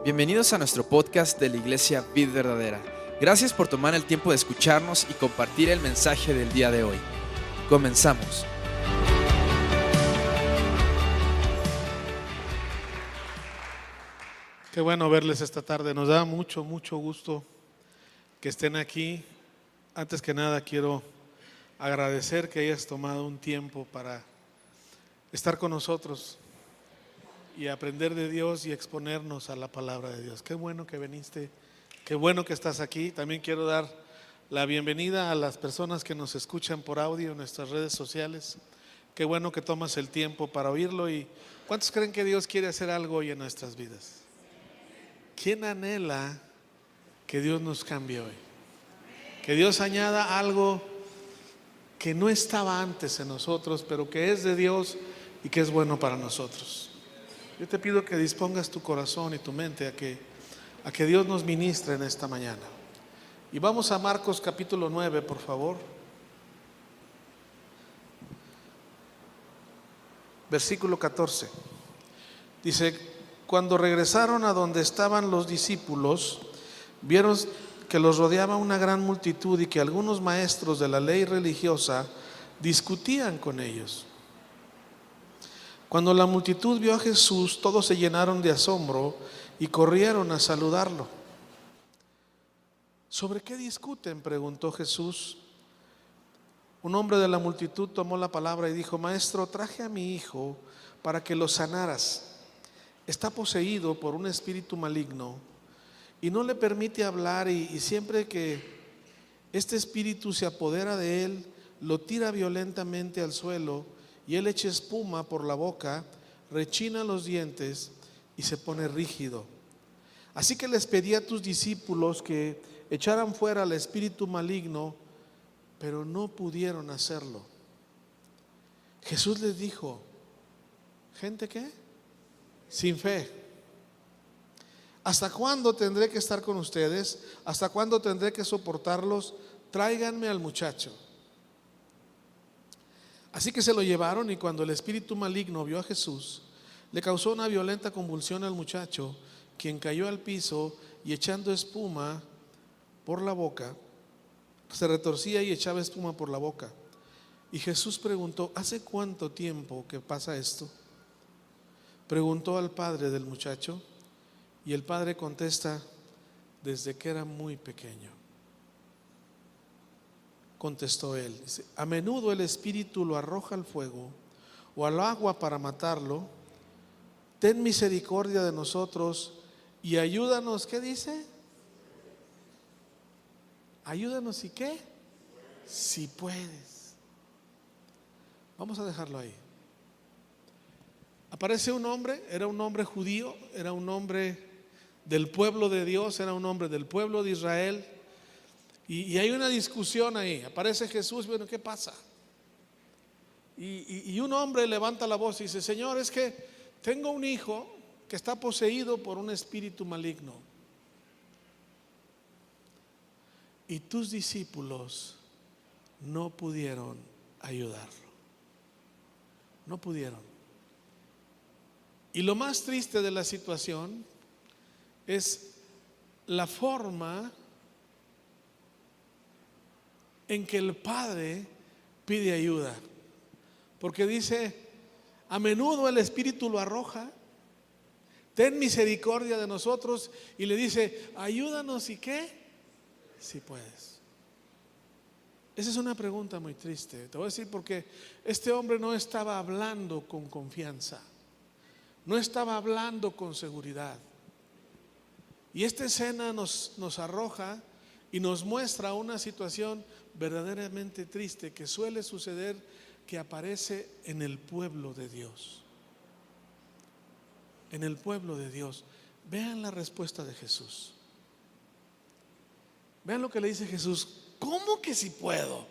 Bienvenidos a nuestro podcast de la Iglesia Vid Verdadera. Gracias por tomar el tiempo de escucharnos y compartir el mensaje del día de hoy. Comenzamos. Qué bueno verles esta tarde. Nos da mucho gusto que estén aquí. Antes que nada quiero agradecer que hayas tomado un tiempo para estar con nosotros y aprender de Dios y exponernos a la palabra de Dios. Qué bueno que viniste, qué bueno que estás aquí. También quiero dar la bienvenida a las personas que nos escuchan por audio en nuestras redes sociales. Qué bueno que tomas el tiempo para oírlo. ¿Y cuántos creen que Dios quiere hacer algo hoy en nuestras vidas? ¿Quién anhela que Dios nos cambie hoy? Que Dios añada algo que no estaba antes en nosotros, pero que es de Dios y que es bueno para nosotros. Yo te pido que dispongas tu corazón y tu mente a que Dios nos ministre en esta mañana. Y vamos a Marcos capítulo 9, por favor. Versículo 14. Dice: cuando regresaron a donde estaban los discípulos, vieron que los rodeaba una gran multitud y que algunos maestros de la ley religiosa discutían con ellos. Cuando la multitud vio a Jesús, todos se llenaron de asombro y corrieron a saludarlo. ¿Sobre qué discuten?, preguntó Jesús. Un hombre de la multitud tomó la palabra y dijo: Maestro, traje a mi hijo para que lo sanaras. Está poseído por un espíritu maligno y no le permite hablar, y siempre que este espíritu se apodera de él, lo tira violentamente al suelo, y él echa espuma por la boca, rechina los dientes y se pone rígido. Así que les pedí a tus discípulos que echaran fuera al espíritu maligno, pero no pudieron hacerlo. Jesús les dijo: ¿gente qué? Sin fe. ¿Hasta cuándo tendré que estar con ustedes? ¿Hasta cuándo tendré que soportarlos? Tráiganme al muchacho. Así que se lo llevaron, y cuando el espíritu maligno vio a Jesús, le causó una violenta convulsión al muchacho, quien cayó al piso y echando espuma por la boca, se retorcía y echaba espuma por la boca. Y Jesús preguntó: ¿hace cuánto tiempo que pasa esto? Preguntó al padre del muchacho, y el padre contesta: desde que era muy pequeño. Contestó él, dice: a menudo el espíritu lo arroja al fuego o al agua para matarlo. Ten misericordia de nosotros y ayúdanos. ¿Qué dice? Ayúdanos, ¿y qué? Si puedes. Vamos a dejarlo ahí. Aparece un hombre, era un hombre judío, era un hombre del pueblo de Dios, era un hombre del pueblo de Israel. Y hay una discusión ahí. Aparece Jesús, bueno, ¿qué pasa? Y un hombre levanta la voz y dice: Señor, es que tengo un hijo que está poseído por un espíritu maligno, y tus discípulos no pudieron ayudarlo. No pudieron. Y lo más triste de la situación es la forma en que el padre pide ayuda, porque dice: a menudo el espíritu lo arroja, ten misericordia de nosotros, y le dice: ayúdanos, ¿y qué? Si puedes. Esa es una pregunta muy triste. Te voy a decir porque este hombre no estaba hablando con confianza, no estaba hablando con seguridad. Y esta escena nos arroja y nos muestra una situación verdaderamente triste que suele suceder, que aparece en el pueblo de Dios. En el pueblo de Dios. Vean la respuesta de Jesús. Vean lo que le dice Jesús: ¿cómo que si puedo?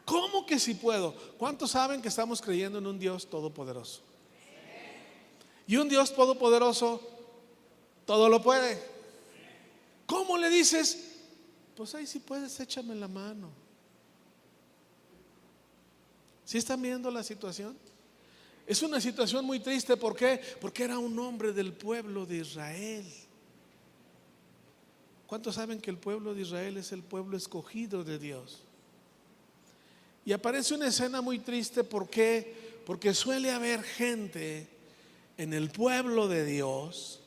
¿Cómo que si puedo? ¿Cuántos saben que estamos creyendo en un Dios todopoderoso? Y un Dios todopoderoso todo lo puede. ¿Cómo le dices? Pues ahí si puedes, échame la mano. ¿Sí están viendo la situación? Es una situación muy triste. ¿Por qué? Porque era un hombre del pueblo de Israel. ¿Cuántos saben que el pueblo de Israel es el pueblo escogido de Dios? Y aparece una escena muy triste. ¿Por qué? Porque suele haber gente en el pueblo de Dios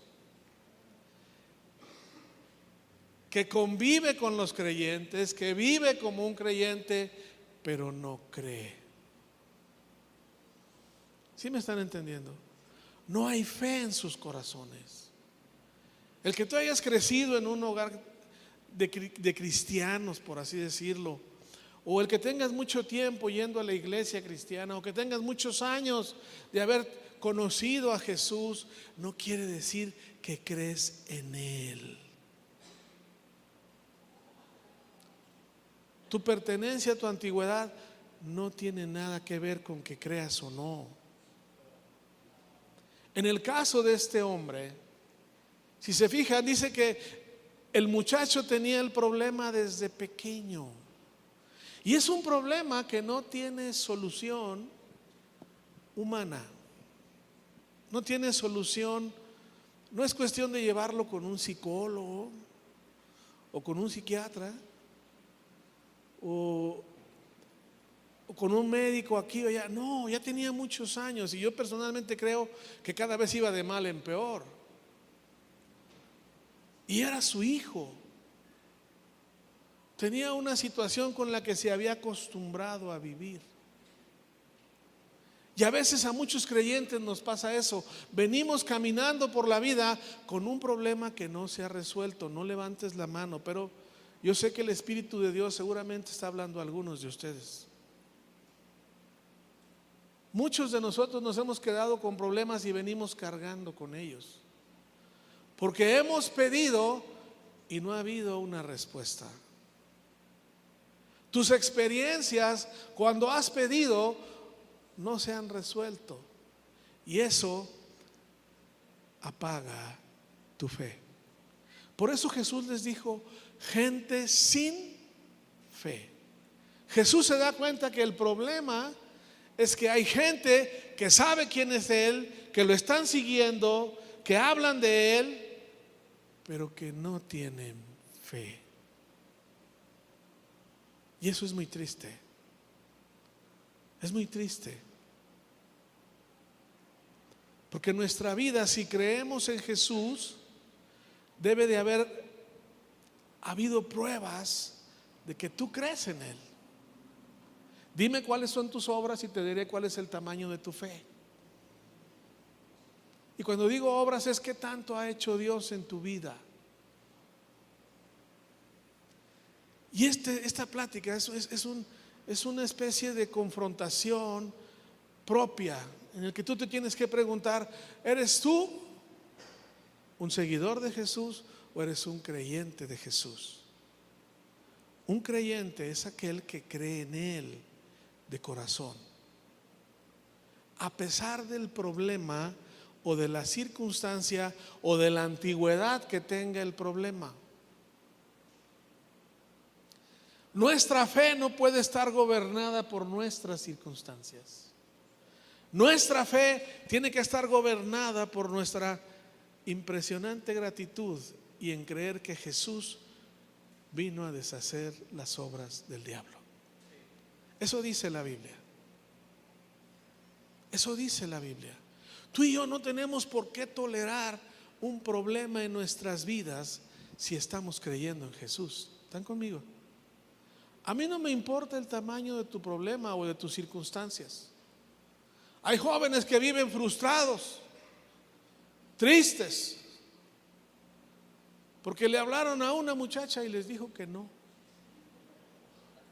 que convive con los creyentes, que vive como un creyente, pero no cree. ¿Sí me están entendiendo? No hay fe en sus corazones. El que tú hayas crecido en un hogar de cristianos, por así decirlo, o el que tengas mucho tiempo yendo a la iglesia cristiana, o que tengas muchos años de haber conocido a Jesús, no quiere decir que crees en Él. Tu pertenencia, tu antigüedad no tiene nada que ver con que creas o no. En el caso de este hombre, si se fijan, dice que el muchacho tenía el problema desde pequeño. Y es un problema que no tiene solución humana. No tiene solución. No es cuestión de llevarlo con un psicólogo o con un psiquiatra o con un médico aquí o allá. No, ya tenía muchos años y yo personalmente creo que cada vez iba de mal en peor. Y era su hijo. Tenía una situación con la que se había acostumbrado a vivir. Y a veces a muchos creyentes nos pasa eso. Venimos caminando por la vida con un problema que no se ha resuelto. No levantes la mano, pero yo sé que el Espíritu de Dios seguramente está hablando a algunos de ustedes. Muchos de nosotros nos hemos quedado con problemas y venimos cargando con ellos, porque hemos pedido y no ha habido una respuesta. Tus experiencias cuando has pedido no se han resuelto, y eso apaga tu fe. Por eso Jesús les dijo: gente sin fe. Jesús se da cuenta que el problema es que hay gente que sabe quién es Él, que lo están siguiendo, que hablan de Él, pero que no tienen fe. Y eso es muy triste. Es muy triste. Porque nuestra vida, si creemos en Jesús, debe de haber habido pruebas de que tú crees en Él. Dime cuáles son tus obras y te diré cuál es el tamaño de tu fe. Y cuando digo obras es qué tanto ha hecho Dios en tu vida. Y esta plática es una especie de confrontación propia en el que tú te tienes que preguntar: ¿eres tú un seguidor de Jesús o eres un creyente de Jesús? Un creyente es aquel que cree en Él de corazón, a pesar del problema o de la circunstancia o de la antigüedad que tenga el problema. Nuestra fe no puede estar gobernada por nuestras circunstancias. Nuestra fe tiene que estar gobernada por nuestra impresionante gratitud y en creer que Jesús vino a deshacer las obras del diablo. Eso dice la Biblia. Eso dice la Biblia. Tú y yo no tenemos por qué tolerar un problema en nuestras vidas si estamos creyendo en Jesús. ¿Están conmigo? A mí no me importa el tamaño de tu problema o de tus circunstancias. Hay jóvenes que viven frustrados, tristes, porque le hablaron a una muchacha y les dijo que no.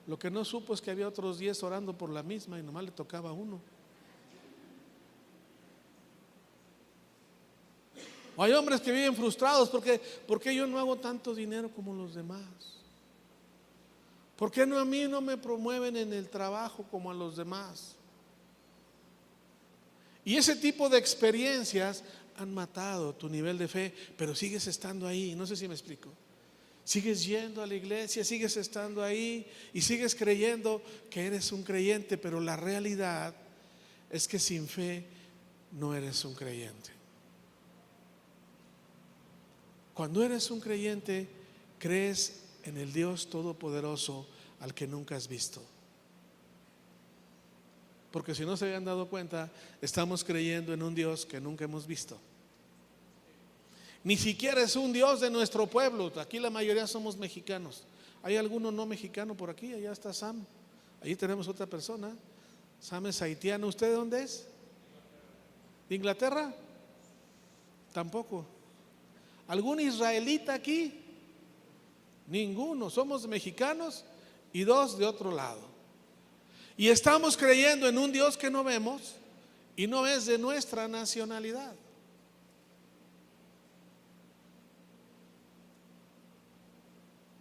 Lo que no supo es que había otros 10 orando por la misma y nomás le tocaba a uno. O hay hombres que viven frustrados porque yo no hago tanto dinero como los demás. ¿Por qué a mí no me promueven en el trabajo como a los demás? Y ese tipo de experiencias han matado tu nivel de fe, pero sigues estando ahí. No sé si me explico. Sigues yendo a la iglesia, sigues estando ahí y sigues creyendo que eres un creyente, pero la realidad es que sin fe no eres un creyente. Cuando eres un creyente, crees en el Dios Todopoderoso al que nunca has visto. Porque si no se habían dado cuenta, estamos creyendo en un Dios que nunca hemos visto. Ni siquiera es un Dios de nuestro pueblo. Aquí la mayoría somos mexicanos. ¿Hay alguno no mexicano por aquí? Allá está Sam. Ahí tenemos otra persona. Sam es haitiano. ¿Usted de dónde es? ¿De Inglaterra? Tampoco. ¿Algún israelita aquí? Ninguno. Somos mexicanos y dos de otro lado. Y estamos creyendo en un Dios que no vemos y no es de nuestra nacionalidad.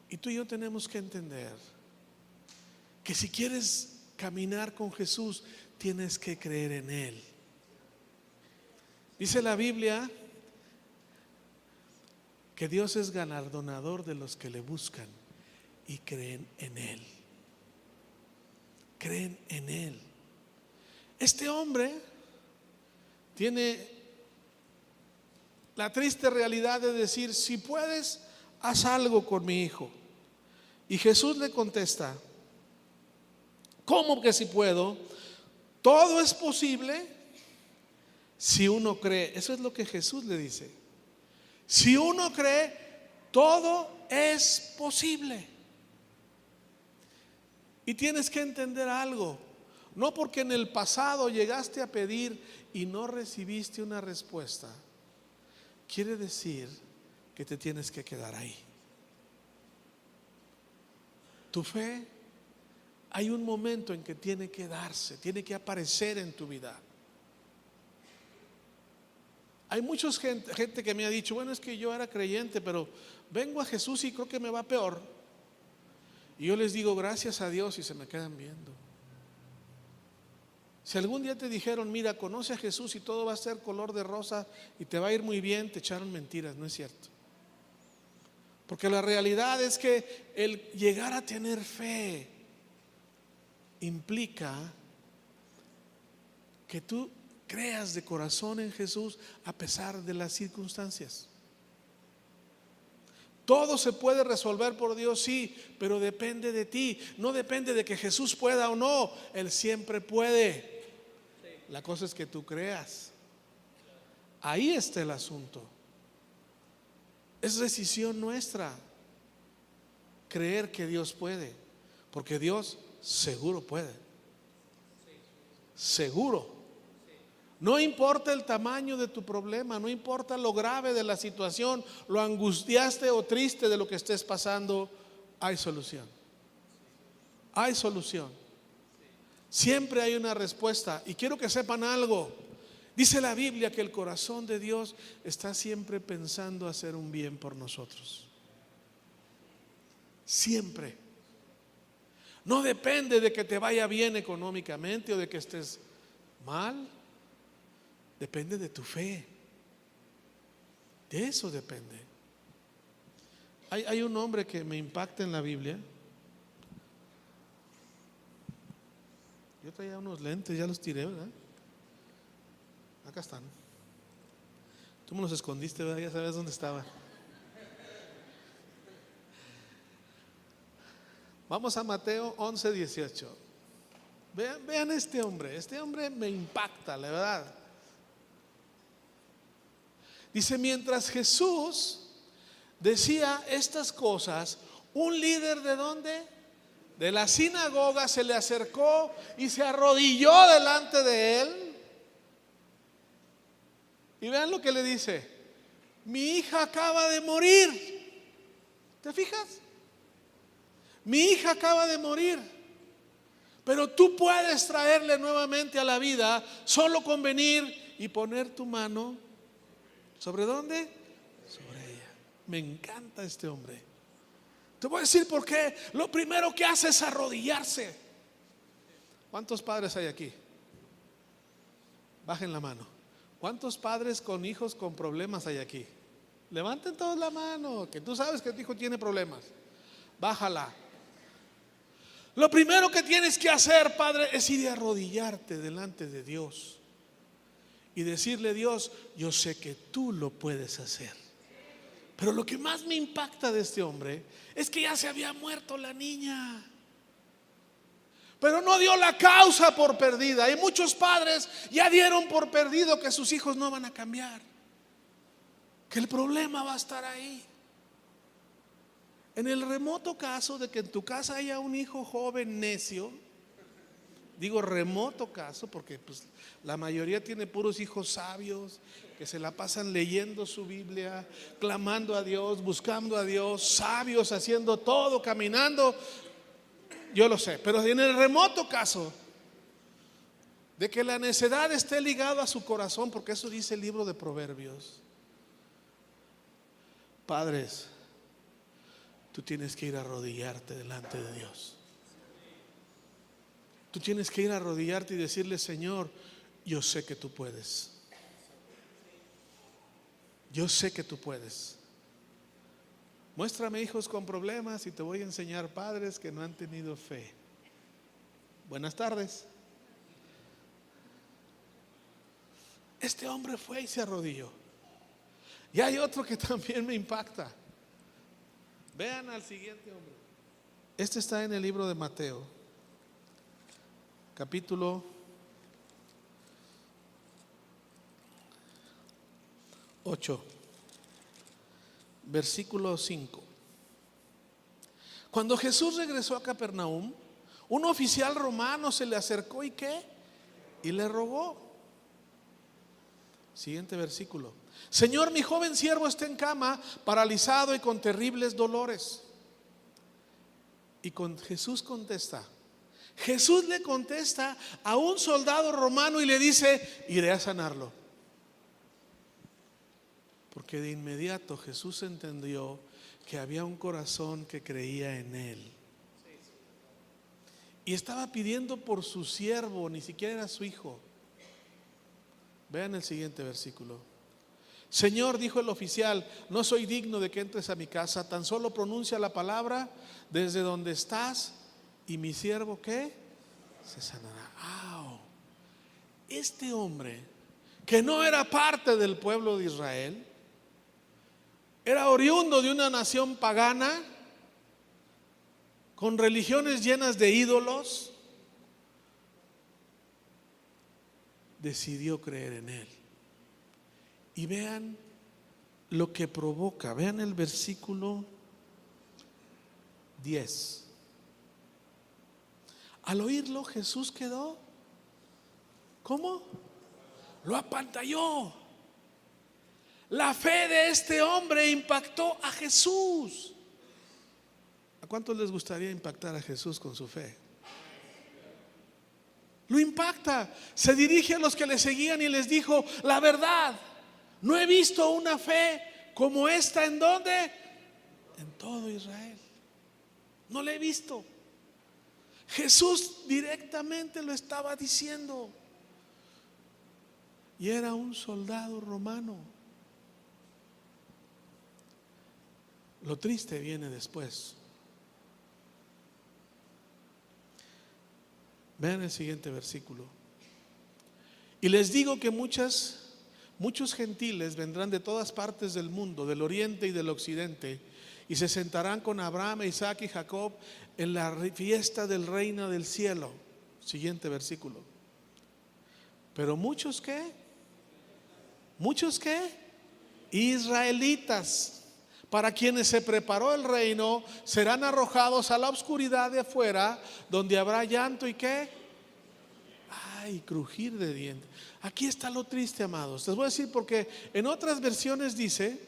Y tú y yo tenemos que entender que si quieres caminar con Jesús, tienes que creer en Él. Dice la Biblia que Dios es galardonador de los que le buscan y creen en Él. Creen en Él. Este hombre tiene la triste realidad de decir: si puedes, haz algo con mi hijo. Y Jesús le contesta: ¿cómo que si puedo? Todo es posible si uno cree. Eso es lo que Jesús le dice. Si uno cree, todo es posible. Y tienes que entender algo: no porque en el pasado llegaste a pedir y no recibiste una respuesta, quiere decir que te tienes que quedar ahí. Tu fe, hay un momento en que tiene que darse, tiene que aparecer en tu vida. Hay mucha gente que me ha dicho: bueno, es que yo era creyente, pero vengo a Jesús y creo que me va peor. Y yo les digo: gracias a Dios, y se me quedan viendo. Si algún día te dijeron: mira, conoce a Jesús y todo va a ser color de rosa y te va a ir muy bien, te echaron mentiras. No es cierto. Porque la realidad es que el llegar a tener fe implica que tú creas de corazón en Jesús a pesar de las circunstancias. Todo se puede resolver por Dios, sí, pero depende de ti. No depende de que Jesús pueda o no. Él siempre puede. La cosa es que tú creas. Ahí está el asunto. Es decisión nuestra creer que Dios puede, porque Dios seguro puede. Seguro. No importa el tamaño de tu problema, no importa lo grave de la situación, lo angustiaste o triste de lo que estés pasando, hay solución. Hay solución. Siempre hay una respuesta. Y quiero que sepan algo. Dice la Biblia que el corazón de Dios está siempre pensando hacer un bien por nosotros. Siempre. No depende de que te vaya bien económicamente o de que estés mal. Depende de tu fe. De eso depende. Hay un hombre que me impacta en la Biblia. Yo traía unos lentes, ya los tiré, ¿verdad? Acá están. Tú me los escondiste, ¿verdad? Ya sabes dónde estaban. Vamos a Mateo 11:18. Vean este hombre. Este hombre me impacta, la verdad. Dice: mientras Jesús decía estas cosas, un líder ¿de dónde? De la sinagoga se le acercó y se arrodilló delante de él. Y vean lo que le dice: mi hija acaba de morir. ¿Te fijas? Mi hija acaba de morir, pero tú puedes traerle nuevamente a la vida solo con venir y poner tu mano. ¿Sobre dónde? Sobre ella. Me encanta este hombre. Te voy a decir por qué. Lo primero que hace es arrodillarse. ¿Cuántos padres hay aquí? Bajen la mano. ¿Cuántos padres con hijos con problemas hay aquí? Levanten todos la mano, que tú sabes que tu hijo tiene problemas. Bájala. Lo primero que tienes que hacer, padre, es ir a arrodillarte delante de Dios y decirle: Dios, yo sé que tú lo puedes hacer. Pero lo que más me impacta de este hombre es que ya se había muerto la niña, pero no dio la causa por perdida. Y muchos padres ya dieron por perdido que sus hijos no van a cambiar, que el problema va a estar ahí. En el remoto caso de que en tu casa haya un hijo joven necio, digo remoto caso porque pues la mayoría tiene puros hijos sabios que se la pasan leyendo su Biblia, clamando a Dios, buscando a Dios, sabios, haciendo todo, caminando. Yo lo sé, pero en el remoto caso de que la necedad esté ligada a su corazón, porque eso dice el libro de Proverbios, padres, tú tienes que ir a arrodillarte delante de Dios. Tú tienes que ir a arrodillarte y decirle: Señor, yo sé que tú puedes. Yo sé que tú puedes. Muéstrame hijos con problemas y te voy a enseñar padres que no han tenido fe. Buenas tardes. Este hombre fue y se arrodilló. Y hay otro que también me impacta. Vean al siguiente hombre. Este está en el libro de Mateo, capítulo 8, versículo 5. Cuando Jesús regresó a Capernaum, un oficial romano se le acercó y ¿qué? Y le rogó. Siguiente versículo: Señor, mi joven siervo está en cama, paralizado y con terribles dolores. Y Jesús le contesta a un soldado romano y le dice: iré a sanarlo. Porque de inmediato Jesús entendió que había un corazón que creía en él. Y estaba pidiendo por su siervo, ni siquiera era su hijo. Vean el siguiente versículo. Señor, dijo el oficial, no soy digno de que entres a mi casa, tan solo pronuncia la palabra desde donde estás y mi siervo ¿qué? Se sanará. ¡Au! Este hombre, que no era parte del pueblo de Israel, era oriundo de una nación pagana, con religiones llenas de ídolos, decidió creer en él. Y vean lo que provoca. Vean el versículo 10. Al oírlo, Jesús quedó, ¿cómo? Lo apantalló. La fe de este hombre impactó a Jesús. ¿A cuántos les gustaría impactar a Jesús con su fe? Lo impacta. Se dirige a los que le seguían y les dijo: la verdad, no he visto una fe como esta. ¿En dónde? En todo Israel. No la he visto. Jesús directamente lo estaba diciendo. Y era un soldado romano. Lo triste viene después. Vean el siguiente versículo. Y les digo que muchos gentiles vendrán de todas partes del mundo, del oriente y del occidente, y se sentarán con Abraham, Isaac y Jacob en la fiesta del reino del cielo. Siguiente versículo. Pero muchos ¿qué? Muchos ¿qué? Israelitas, para quienes se preparó el reino, serán arrojados a la oscuridad de afuera, donde habrá llanto y ¿qué? Ay, crujir de dientes. Aquí está lo triste, amados. Les voy a decir porque en otras versiones dice: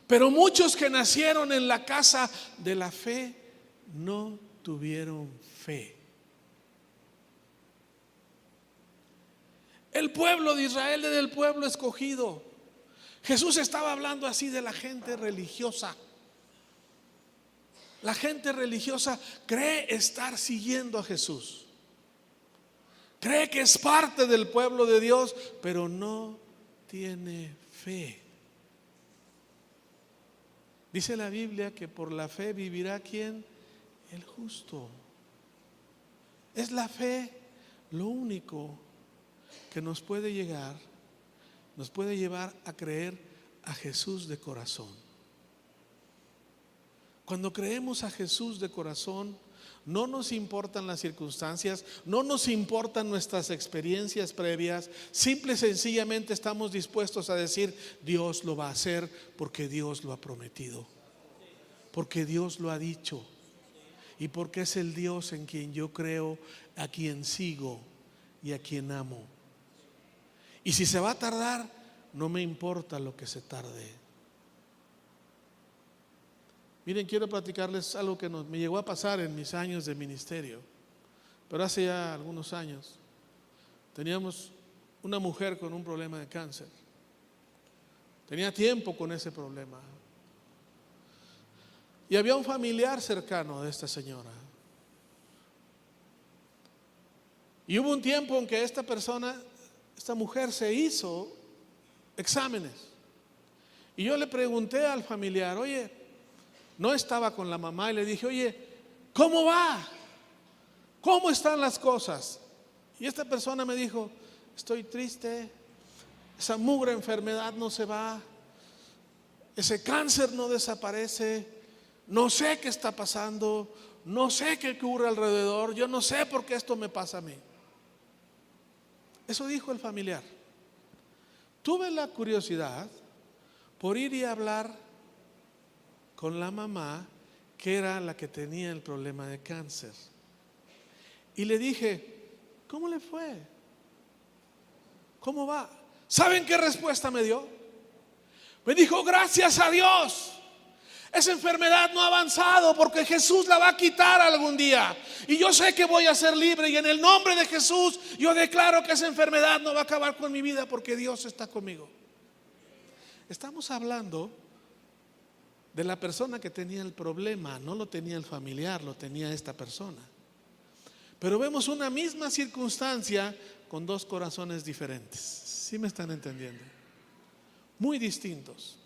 pero muchos que nacieron en la casa de la fe no tuvieron fe. El pueblo de Israel era el pueblo escogido. Jesús estaba hablando así de la gente religiosa. La gente religiosa cree estar siguiendo a Jesús, cree que es parte del pueblo de Dios, pero no tiene fe. Dice la Biblia que por la fe vivirá ¿quién? El justo. Es la fe lo único que nos puede llevar a creer a Jesús de corazón. Cuando creemos a Jesús de corazón, no nos importan las circunstancias, no nos importan nuestras experiencias previas, simple y sencillamente estamos dispuestos a decir: Dios lo va a hacer porque Dios lo ha prometido, porque Dios lo ha dicho y porque es el Dios en quien yo creo, a quien sigo y a quien amo. Y si se va a tardar, no me importa lo que se tarde. Miren, quiero platicarles algo que me llegó a pasar en mis años de ministerio, pero hace ya algunos años. Teníamos una mujer con un problema de cáncer. Tenía tiempo con ese problema. Y había un familiar cercano de esta señora. Y hubo un tiempo en que esta mujer se hizo exámenes. Y yo le pregunté al familiar, oye, no estaba con la mamá, y le dije, oye, ¿cómo va? ¿Cómo están las cosas? Y esta persona me dijo, estoy triste, esa mugre enfermedad no se va, ese cáncer no desaparece, no sé qué está pasando, no sé qué ocurre alrededor, yo no sé por qué esto me pasa a mí. Eso dijo el familiar. Tuve la curiosidad por ir y hablar con la mamá, que era la que tenía el problema de cáncer. Y le dije, ¿cómo le fue? ¿Cómo va? ¿Saben qué respuesta me dio? Me dijo, gracias a Dios, esa enfermedad no ha avanzado porque Jesús la va a quitar algún día. Y yo sé que voy a ser libre, y en el nombre de Jesús yo declaro que esa enfermedad no va a acabar con mi vida porque Dios está conmigo. Estamos hablando de la persona que tenía el problema, no lo tenía el familiar, lo tenía esta persona. Pero vemos una misma circunstancia con dos corazones diferentes. ¿Sí me están entendiendo? Muy distintos.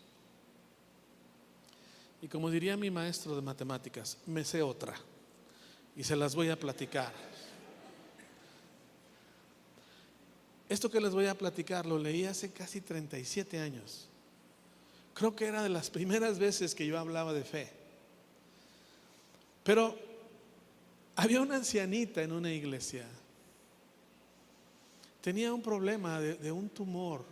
Y como diría mi maestro de matemáticas, me sé otra y se las voy a platicar. Esto que les voy a platicar lo leí hace casi 37 años. Creo que era de las primeras veces que yo hablaba de fe. Pero había una ancianita en una iglesia. Tenía un problema de un tumor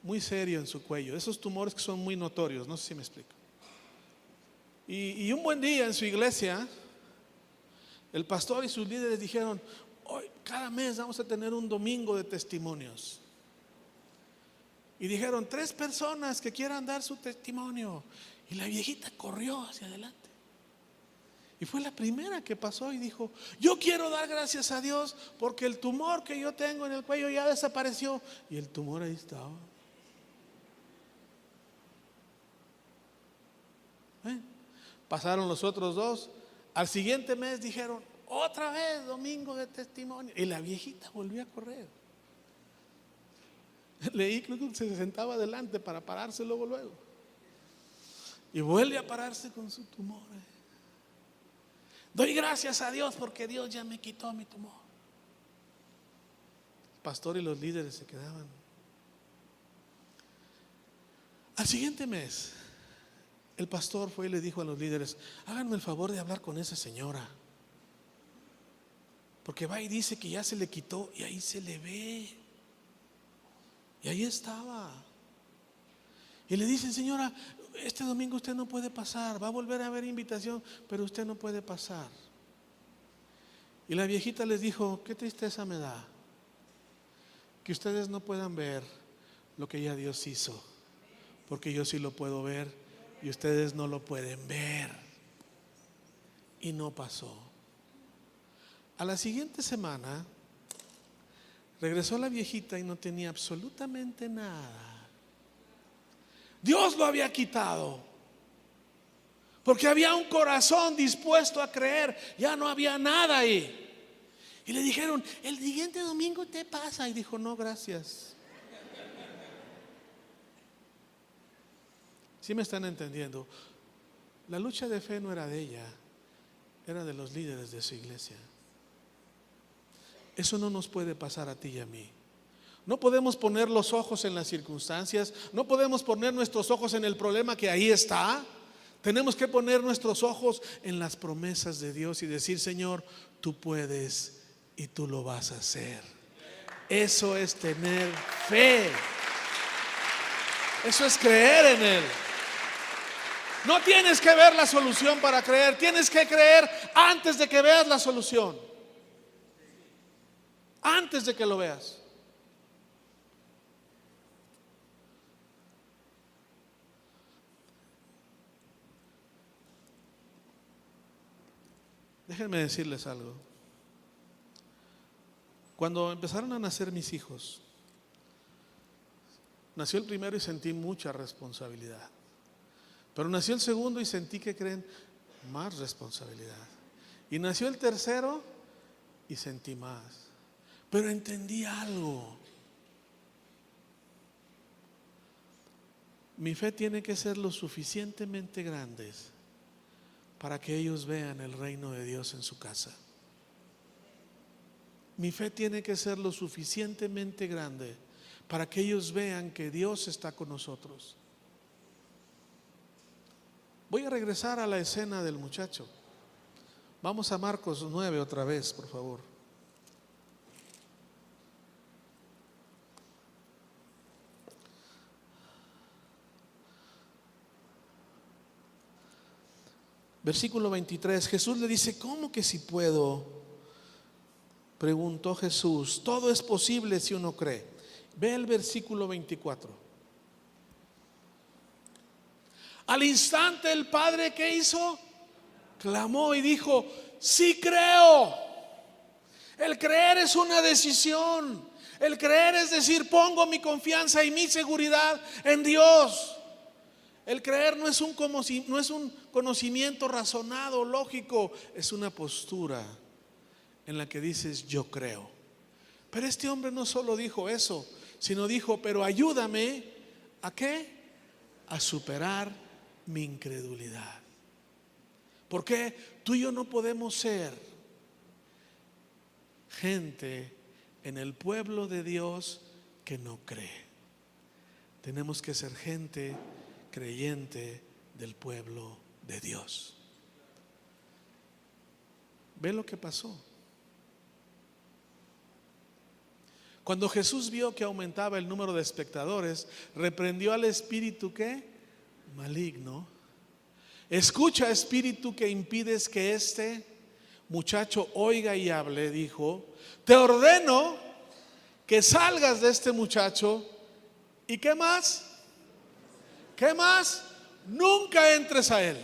muy serio en su cuello. Esos tumores que son muy notorios, no sé si me explico. Y un buen día en su iglesia, el pastor y sus líderes dijeron, hoy cada mes vamos a tener un domingo de testimonios. Y dijeron, 3 personas que quieran dar su testimonio. Y la viejita corrió hacia adelante. Y fue la primera que pasó y dijo, yo quiero dar gracias a Dios porque el tumor que yo tengo en el cuello ya desapareció. Y el tumor ahí estaba. Pasaron los otros 2. Al siguiente mes dijeron, otra vez domingo de testimonio. Y la viejita volvió a correr. Leí, creo que se sentaba adelante para pararse luego. Y vuelve a pararse con su tumor. Doy gracias a Dios porque Dios ya me quitó mi tumor. El pastor y los líderes se quedaban. Al siguiente mes, el pastor fue y le dijo a los líderes, háganme el favor de hablar con esa señora, porque va y dice que ya se le quitó, y ahí se le ve. Y ahí estaba. Y le dicen, señora, este domingo usted no puede pasar, va a volver a haber invitación, pero usted no puede pasar. Y la viejita les dijo, qué tristeza me da que ustedes no puedan ver lo que ya Dios hizo, porque yo sí lo puedo ver y ustedes no lo pueden ver. Y no pasó. A la siguiente semana regresó la viejita y no tenía absolutamente nada. Dios lo había quitado, porque había un corazón dispuesto a creer. Ya no había nada ahí. Y le dijeron, el siguiente domingo te pasa. Y dijo, no, gracias. ¿Sí me están entendiendo? La lucha de fe no era de ella, era de los líderes de su iglesia. Eso no nos puede pasar a ti y a mí. No podemos poner los ojos en las circunstancias, no podemos poner nuestros ojos en el problema que ahí está. Tenemos que poner nuestros ojos en las promesas de Dios y decir: Señor, tú puedes y tú lo vas a hacer. Eso es tener fe. Eso es creer en Él. No tienes que ver la solución para creer, tienes que creer antes de que veas la solución. Antes de que lo veas. Déjenme decirles algo. Cuando empezaron a nacer mis hijos, nació el primero y sentí mucha responsabilidad. Pero nació el segundo y sentí, que creen, más responsabilidad. Y nació el tercero y sentí más. Pero entendí algo. Mi fe tiene que ser lo suficientemente grande para que ellos vean el reino de Dios en su casa. Mi fe tiene que ser lo suficientemente grande para que ellos vean que Dios está con nosotros. Voy a regresar a la escena del muchacho. Vamos a Marcos 9 otra vez, por favor. Versículo 23, Jesús le dice: ¿cómo que si puedo? Preguntó Jesús. Todo es posible si uno cree. Ve el versículo 24. Al instante el padre, ¿qué hizo? Clamó y dijo: sí creo. El creer es una decisión. El creer es decir: pongo mi confianza y mi seguridad en Dios. El creer no es un conocimiento razonado, lógico, es una postura en la que dices: yo creo. Pero este hombre no solo dijo eso, sino dijo: pero ayúdame ¿a qué? A superar mi incredulidad. Porque tú y yo no podemos ser gente en el pueblo de Dios que no cree. Tenemos que ser gente creyente del pueblo de Dios. ¿Ve lo que pasó? Cuando Jesús vio que aumentaba el número de espectadores, reprendió al espíritu ¿qué? Maligno. Escucha, espíritu que impides que este muchacho oiga y hable, dijo: te ordeno que salgas de este muchacho. ¿Y qué más? ¿Qué más? Nunca entres a él.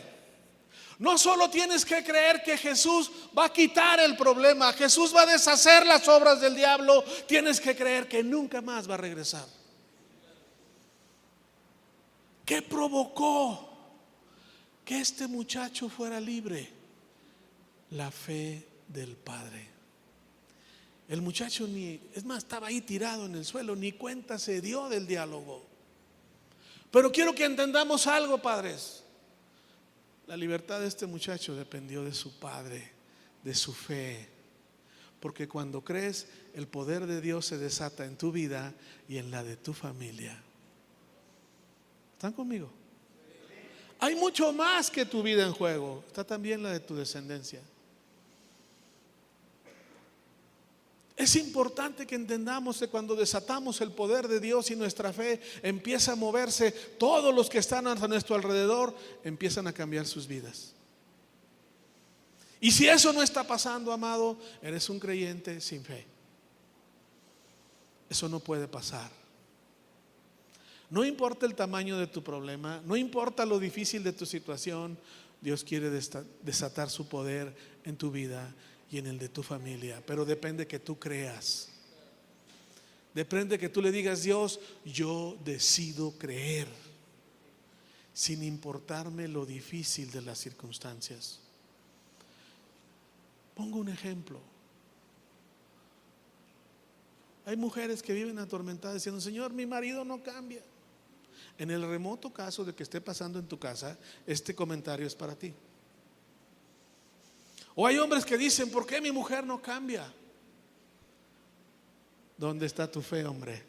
No solo tienes que creer que Jesús va a quitar el problema, Jesús va a deshacer las obras del diablo, tienes que creer que nunca más va a regresar. ¿Qué provocó que este muchacho fuera libre? La fe del padre. El muchacho estaba ahí tirado en el suelo, ni cuenta se dio del diálogo. Pero quiero que entendamos algo, padres. La libertad de este muchacho dependió de su padre, de su fe. Porque cuando crees, el poder de Dios se desata en tu vida y en la de tu familia. ¿Están conmigo? Hay mucho más que tu vida en juego. Está también la de tu descendencia. Es importante que entendamos que cuando desatamos el poder de Dios y nuestra fe empieza a moverse, todos los que están a nuestro alrededor empiezan a cambiar sus vidas. Y si eso no está pasando, amado, eres un creyente sin fe. Eso no puede pasar. No importa el tamaño de tu problema, no importa lo difícil de tu situación, Dios quiere desatar su poder en tu vida y en el de tu familia, pero depende que tú creas. Depende que tú le digas: Dios, yo decido creer, sin importarme lo difícil de las circunstancias. Pongo un ejemplo. Hay mujeres que viven atormentadas diciendo: Señor, mi marido no cambia. En el remoto caso de que esté pasando en tu casa, este comentario es para ti. O hay hombres que dicen: ¿por qué mi mujer no cambia? ¿Dónde está tu fe, hombre?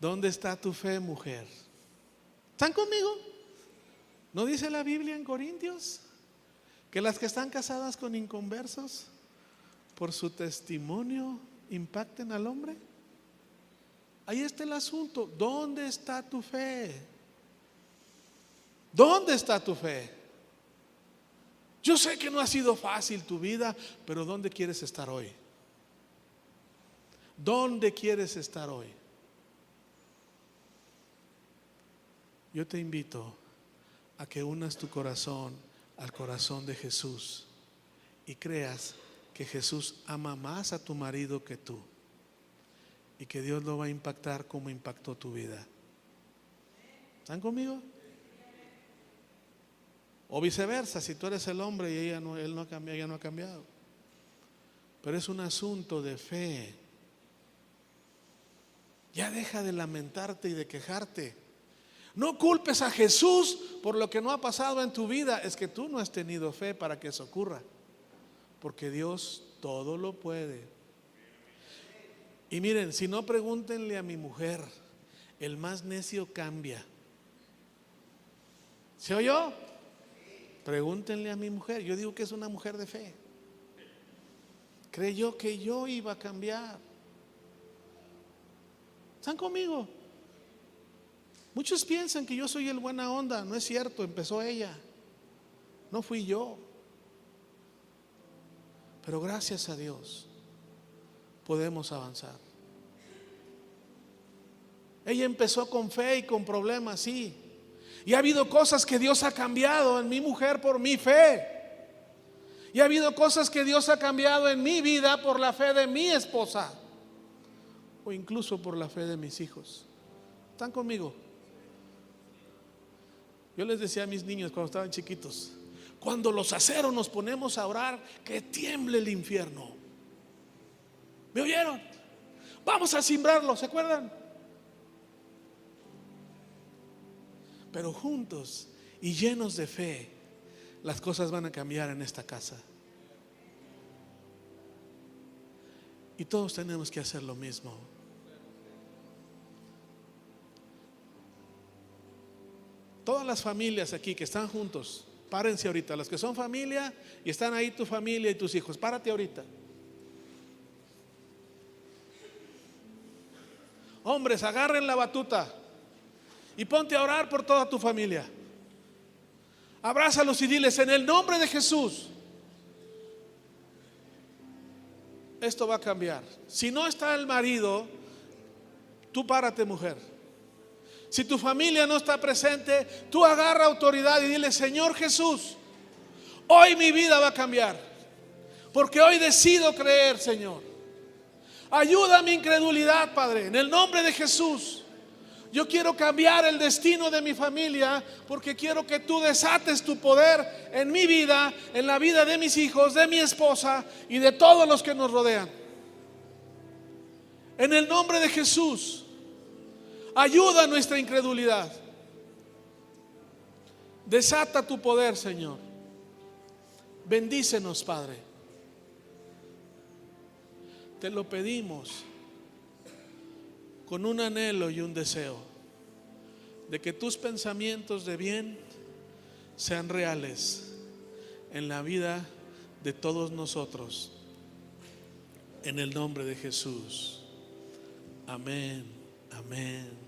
¿Dónde está tu fe, mujer? ¿Están conmigo? ¿No dice la Biblia en Corintios que las que están casadas con inconversos por su testimonio impacten al hombre? Ahí está el asunto. ¿Dónde está tu fe? ¿Dónde está tu fe? Yo sé que no ha sido fácil tu vida, pero ¿dónde quieres estar hoy? ¿Dónde quieres estar hoy? Yo te invito a que unas tu corazón al corazón de Jesús y creas que Jesús ama más a tu marido que tú y que Dios lo va a impactar como impactó tu vida. ¿Están conmigo? O viceversa, si tú eres el hombre y ella no ha cambiado. Pero es un asunto de fe. Ya deja de lamentarte y de quejarte. No culpes a Jesús por lo que no ha pasado en tu vida. Es que tú no has tenido fe para que eso ocurra. Porque Dios todo lo puede. Y miren, si no, pregúntenle a mi mujer. El más necio cambia. ¿Se oyó? Pregúntenle a mi mujer. Yo digo que es una mujer de fe. Creyó que yo iba a cambiar. ¿Están conmigo? Muchos piensan que yo soy el buena onda. No es cierto, empezó ella. No fui yo. Pero gracias a Dios podemos avanzar. Ella empezó con fe y con problemas, sí. Y ha habido cosas que Dios ha cambiado en mi mujer por mi fe. Y ha habido cosas que Dios ha cambiado en mi vida por la fe de mi esposa. O incluso por la fe de mis hijos. ¿Están conmigo? Yo les decía a mis niños cuando estaban chiquitos: cuando los aceros nos ponemos a orar, que tiemble el infierno. ¿Me oyeron? Vamos a simbrarlo, ¿se acuerdan? Pero juntos y llenos de fe, las cosas van a cambiar en esta casa. Y todos tenemos que hacer lo mismo. Todas las familias aquí que están juntos, párense ahorita. Los que son familia y están ahí, tu familia y tus hijos, párate ahorita. Hombres, agarren la batuta y ponte a orar por toda tu familia. Abrázalos y diles: en el nombre de Jesús, esto va a cambiar. Si no está el marido, tú párate, mujer. Si tu familia no está presente, tú agarra autoridad y dile: Señor Jesús, hoy mi vida va a cambiar, porque hoy decido creer, Señor. Ayuda a mi incredulidad, Padre, en el nombre de Jesús. Yo quiero cambiar el destino de mi familia, porque quiero que tú desates tu poder en mi vida, en la vida de mis hijos, de mi esposa y de todos los que nos rodean. En el nombre de Jesús, ayuda a nuestra incredulidad. Desata tu poder, Señor. Bendícenos, Padre. Te lo pedimos con un anhelo y un deseo de que tus pensamientos de bien sean reales en la vida de todos nosotros. En el nombre de Jesús. Amén, amén.